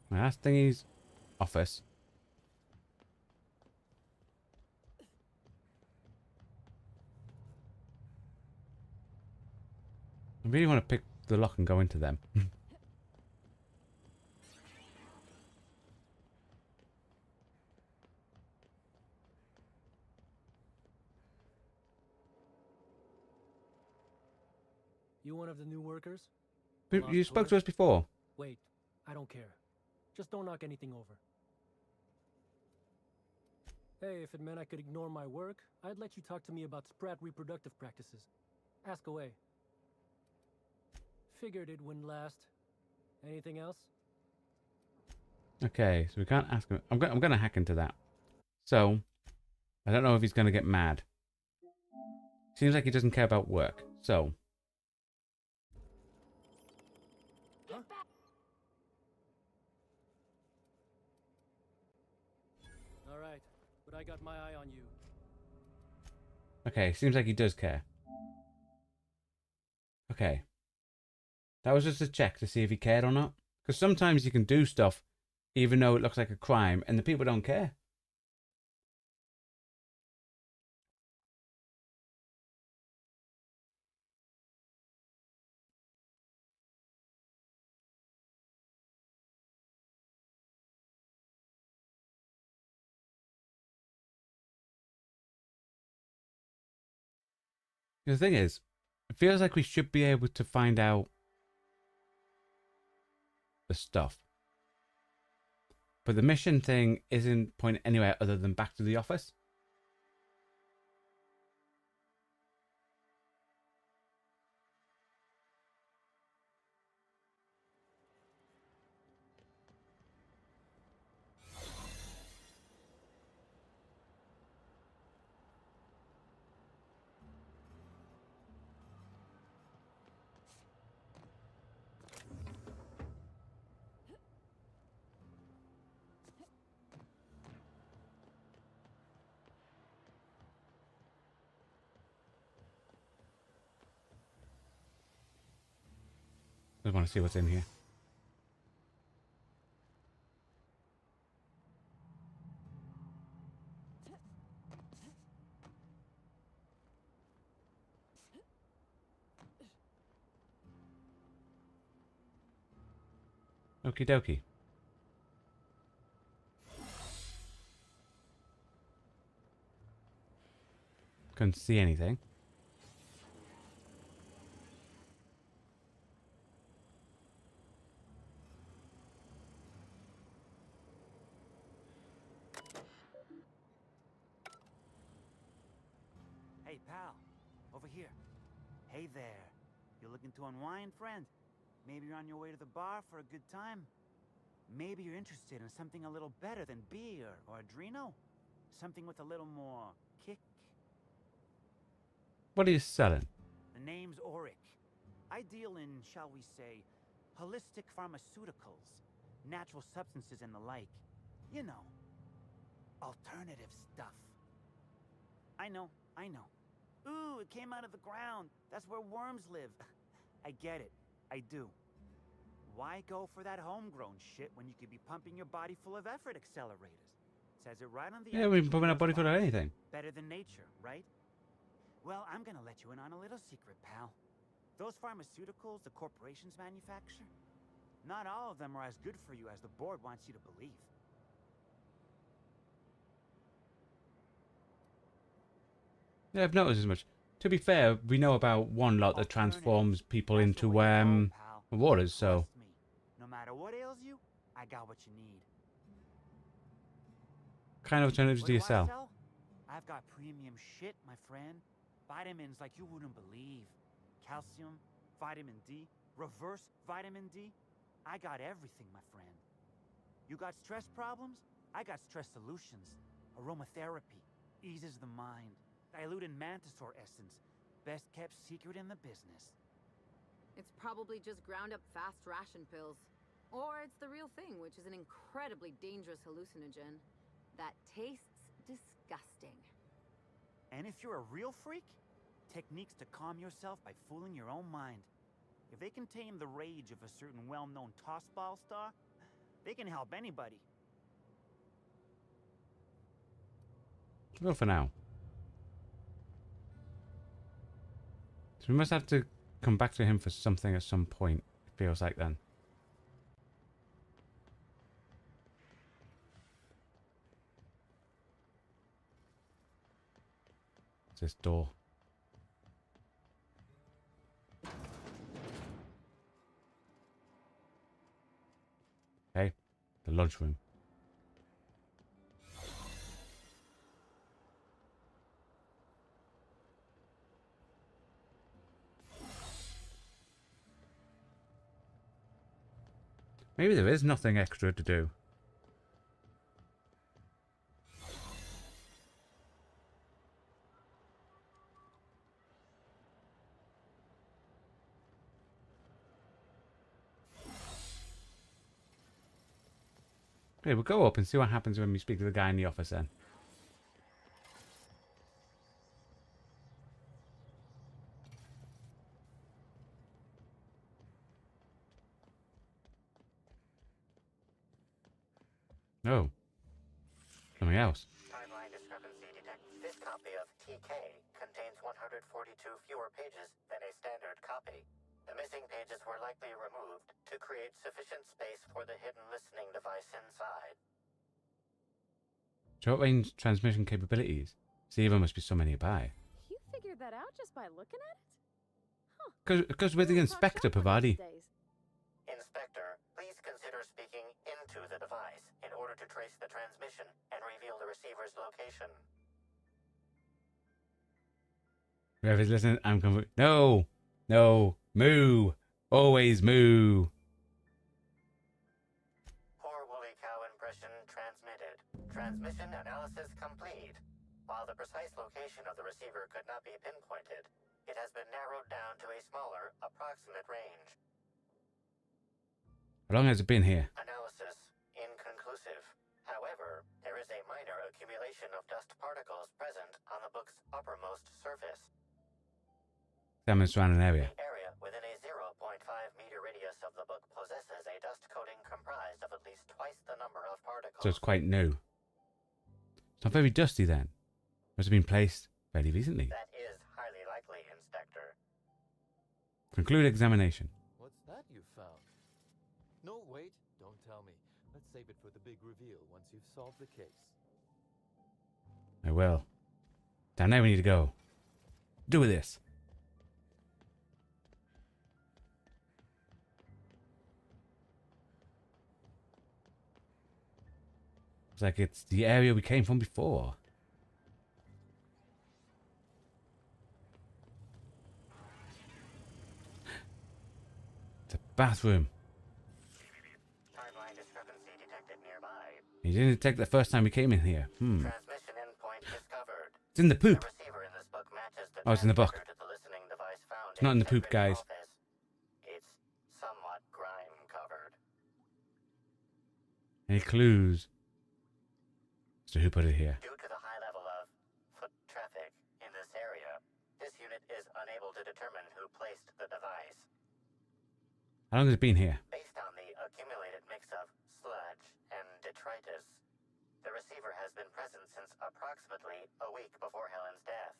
My last thingy's office. I really want to pick the lock and go into them. You one of the new workers? But you spoke to us before. Wait, I don't care. Just don't knock anything over. Hey, if it meant I could ignore my work, I'd let you talk to me about sprat reproductive practices. Ask away. Figured it wouldn't last. Anything else? Okay, so we can't ask him. I'm going to hack into that. So, I don't know if he's going to get mad. Seems like he doesn't care about work. So, Alright, but I got my eye on you. okay, seems like he does care. Okay. That was just a check to see if he cared or not. Because sometimes you can do stuff even though it looks like a crime and the people don't care. The thing is, it feels like we should be able to find out the stuff. But the mission thing isn't pointing anywhere other than back to the office. I want to see what's in here. Okie dokie. Couldn't see anything. Hey, pal. Over here. Hey there. You looking to unwind, friend? Maybe you're on your way to the bar for a good time? Maybe you're interested in something a little better than beer or Adreno? Something with a little more kick? What are you selling? The name's Auric. I deal in, shall we say, holistic pharmaceuticals, natural substances and the like. You know, alternative stuff. I know. Ooh, it came out of the ground. That's where worms live. I get it. I do. Why go for that homegrown shit when you could be pumping your body full of effort accelerators? Says it right on the Yeah, we've been pumping our body full of anything. Better than nature, right? Well, I'm gonna let you in on a little secret, pal. Those pharmaceuticals the corporations manufacture, not all of them are as good for you as the board wants you to believe. Yeah, I've noticed as much. To be fair, we know about one lot that transforms people into waters, so. Trust me. No matter what ails you, I got what you need. What kind of alternatives do you What sell? sell? I've got premium shit, my friend. Vitamins like you wouldn't believe. Calcium, vitamin D, reverse vitamin D. I got everything, my friend. You got stress problems? I got stress solutions. Aromatherapy eases the mind. Diluted mantisaur essence. Best kept secret in the business. It's probably just ground up fast ration pills. Or it's the real thing, which is an incredibly dangerous hallucinogen that tastes disgusting. And if you're a real freak, techniques to calm yourself by fooling your own mind. If they contain the rage of a certain well-known tossball star, they can help anybody. Well, for now. So we must have to come back to him for something at some point, it feels like then. It's this door. Okay, the lunchroom. Maybe there is nothing extra to do. Okay, we'll go up and see what happens when we speak to the guy in the office then. Oh. Something else. Timeline discrepancy detected. This copy of TK contains 142 fewer pages than a standard copy. The missing pages were likely removed to create sufficient space for the hidden listening device inside. Short range transmission capabilities. See, there must be so many nearby. You figured that out just by looking at it? Because we're the inspector, Pavadi. Inspector, please consider speaking into the device in order to trace the transmission and reveal the receiver's location. Whoever's listening, I'm confused. No! No! Moo! Always moo! Poor woolly cow impression transmitted. Transmission analysis complete. While the precise location of the receiver could not be pinpointed, it has been narrowed down to a smaller, approximate range. How long has it been here? Analysis inconclusive. However, there is a minor accumulation of dust particles present on the book's uppermost surface. Examine surrounding area. The area within a 0.5 meter radius of the book possesses a dust coating comprised of at least twice the number of particles. So it's quite new. It's not very dusty then. Must have been placed fairly recently. That is highly likely, Inspector. Conclude examination. What's that you found? No, wait, don't tell me. Let's save it for the big reveal once you've solved the case. I will. Down there we need to go. Do with this. Looks like it's the area we came from before. It's a bathroom. Timeline discrepancy detected nearby. You didn't detect the first time we came in here. Transmission endpoint discovered. It's in the poop. The receiver in this book matches the Oh, it's in the book. transmitter to the listening device found It's not in the poop, Secretary guys. office. It's somewhat grime covered. Any clues as to who put it here? Due to the high level of foot traffic in this area, this unit is unable to determine who placed the device. How long has it been here? Based on the accumulated mix of sludge and detritus, the receiver has been present since approximately a week before Helen's death.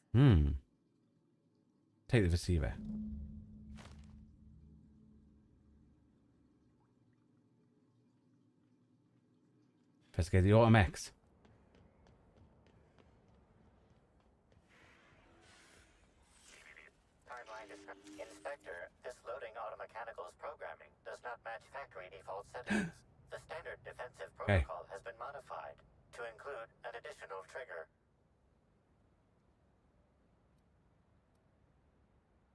Take the receiver. Investigate the Automex. Timeline description. Inspector, this loading automechanical's programming does not match factory default settings. The standard defensive protocol has been modified to include an additional trigger.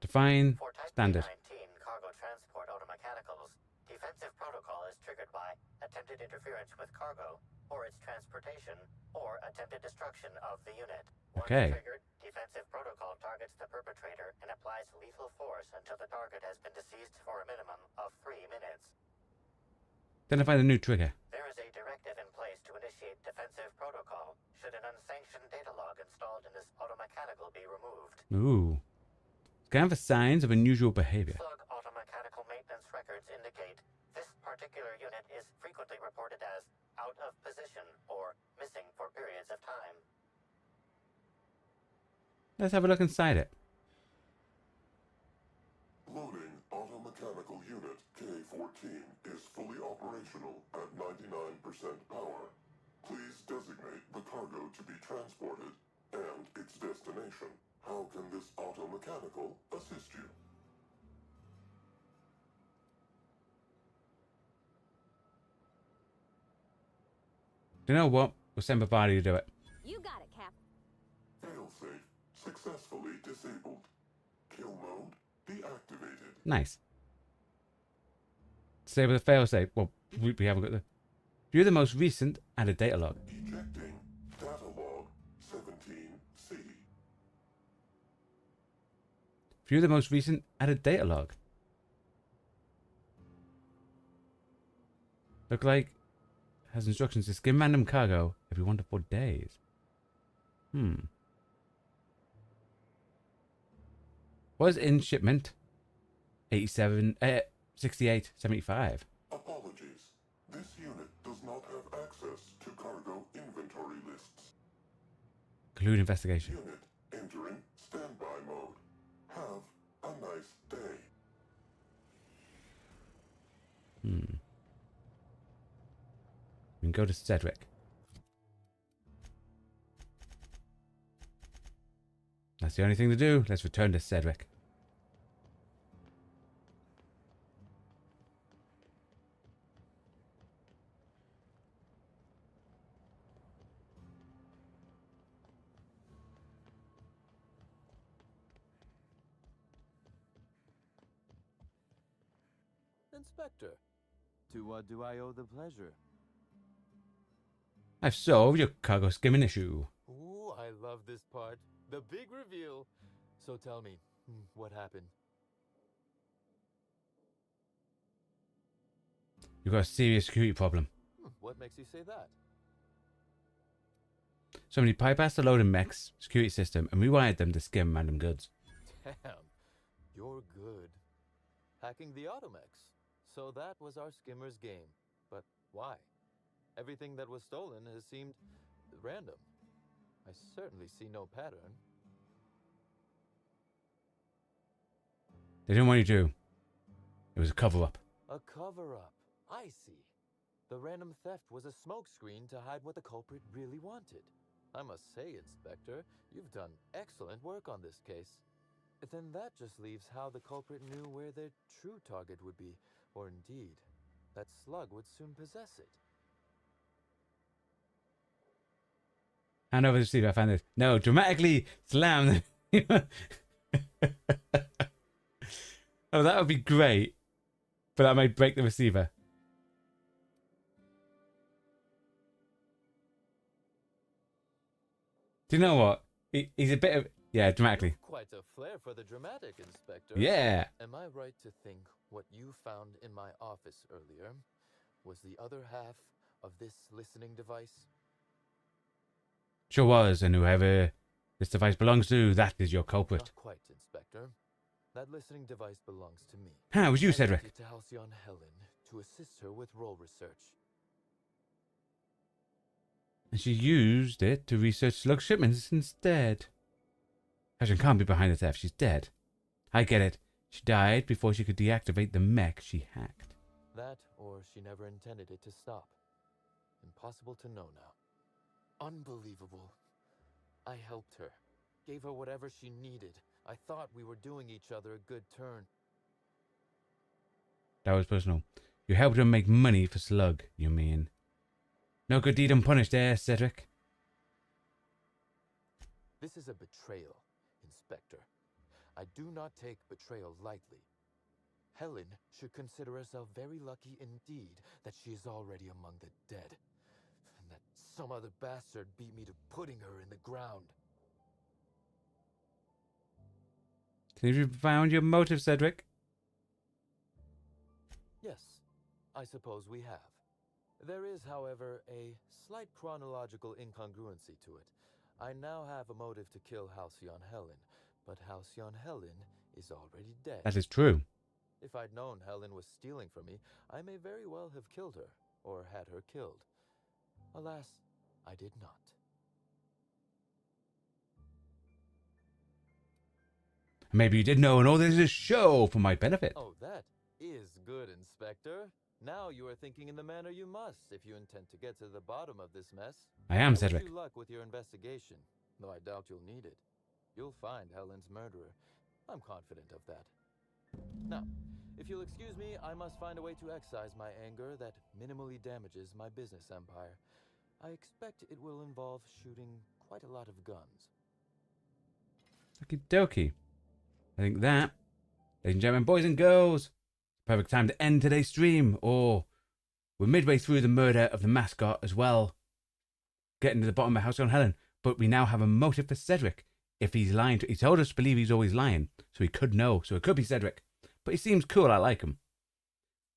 Define For Type standard. 19 cargo transport automechanicals, defensive protocol is triggered by attempted interference with cargo, or its transportation, or attempted destruction of the unit. Once Okay. triggered, defensive protocol targets the perpetrator and applies lethal force until the target has been deceased for a minimum of 3 minutes. Identify the new trigger. There is a directive in place to initiate defensive protocol should an unsanctioned data log installed in this automechanical be removed. Ooh. Scan for signs of unusual behavior. Slug automechanical maintenance records indicate this particular unit is frequently reported as out of position or missing for periods of time. Let's have a look inside it. Loading automechanical unit K-14 is fully operational at 99% power. Please designate the cargo to be transported and its destination. How can this automechanical assist you? You know what? We'll send Bavari to do it. You got it, Cap. Failsafe successfully disabled. Kill mode deactivated. Nice. Disable the failsafe. Well, we haven't got the... View the most recent added data log. Ejecting data log 17C. View the most recent added data log. Look like has instructions to skim random cargo every 1 to 4 days. Was in shipment 68, 75. Apologies. This unit does not have access to cargo inventory lists. Conclude investigation. Unit entering standby mode. Have a nice day. We can go to Cedric. That's the only thing to do. Let's return to Cedric. Inspector. To what do I owe the pleasure? I've solved your cargo skimming issue. Ooh, I love this part. The big reveal. So tell me, what happened? You've got a serious security problem. What makes you say that? Somebody bypassed the loading mech's security system and rewired them to skim random goods. Damn, you're good. Hacking the automechs. So that was our skimmer's game. But why? Everything that was stolen has seemed random. I certainly see no pattern. They didn't want you to. It was a cover-up. A cover-up. I see. The random theft was a smokescreen to hide what the culprit really wanted. I must say, Inspector, you've done excellent work on this case. Then that just leaves how the culprit knew where their true target would be, or indeed, that slug would soon possess it. Hand over to Steve, I found this. No, dramatically slam. Oh, that would be great. But that might break the receiver. Do you know what? He's a bit of... Yeah, dramatically. Quite a flair for the dramatic, Inspector. Yeah. Am I right to think what you found in my office earlier was the other half of this listening device? Sure was, and whoever this device belongs to, that is your culprit. Not quite, Inspector. That listening device belongs to me. Huh, it was you, Cedric. I lent it to Halcyon Helen to assist her with role research. And she used it to research slug shipments instead. Halcyon can't be behind the theft. She's dead. I get it. She died before she could deactivate the mech she hacked. That, or she never intended it to stop. Impossible to know now. Unbelievable. I helped her. Gave her whatever she needed. I thought we were doing each other a good turn. That was personal. You helped her make money for Slug, you mean? No good deed unpunished there, Cedric. This is a betrayal, Inspector. I do not take betrayal lightly. Helen should consider herself very lucky indeed that she is already among the dead, and that some other bastard beat me to putting her in the ground. Have you found your motive, Cedric? Yes, I suppose we have. There is, however, a slight chronological incongruency to it. I now have a motive to kill Halcyon Helen, but Halcyon Helen is already dead. That is true. If I'd known Helen was stealing from me, I may very well have killed her, or had her killed. Alas, I did not. Maybe you did know, and all this is a show for my benefit. Oh, that is good, Inspector. Now you are thinking in the manner you must if you intend to get to the bottom of this mess. I am, Cedric. Wish you luck with your investigation, though I doubt you'll need it. You'll find Helen's murderer. I'm confident of that. Now, if you'll excuse me, I must find a way to excise my anger that minimally damages my business empire. I expect it will involve shooting quite a lot of guns. Okie dokie. I think that, ladies and gentlemen, boys and girls, perfect time to end today's stream. Or we're midway through the murder of the mascot as well, getting to the bottom of Halcyon Helen. But we now have a motive for Cedric. If he's lying, he told us to believe he's always lying, so he could know. So it could be Cedric. But he seems cool. I like him.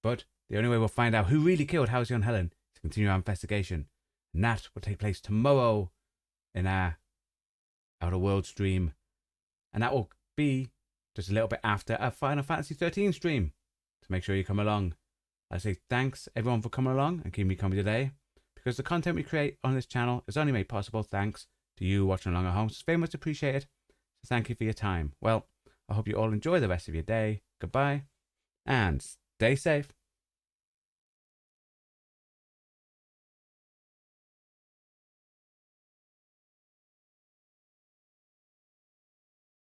But the only way we'll find out who really killed Halcyon Helen is to continue our investigation, and that will take place tomorrow in our Outer World stream, and that will be just a little bit after our Final Fantasy 13 stream. So make sure you come along. I say thanks everyone for coming along and keeping me company today, because the content we create on this channel is only made possible thanks to you watching along at home. So it's very much appreciated. So thank you for your time. Well, I hope you all enjoy the rest of your day. Goodbye and stay safe.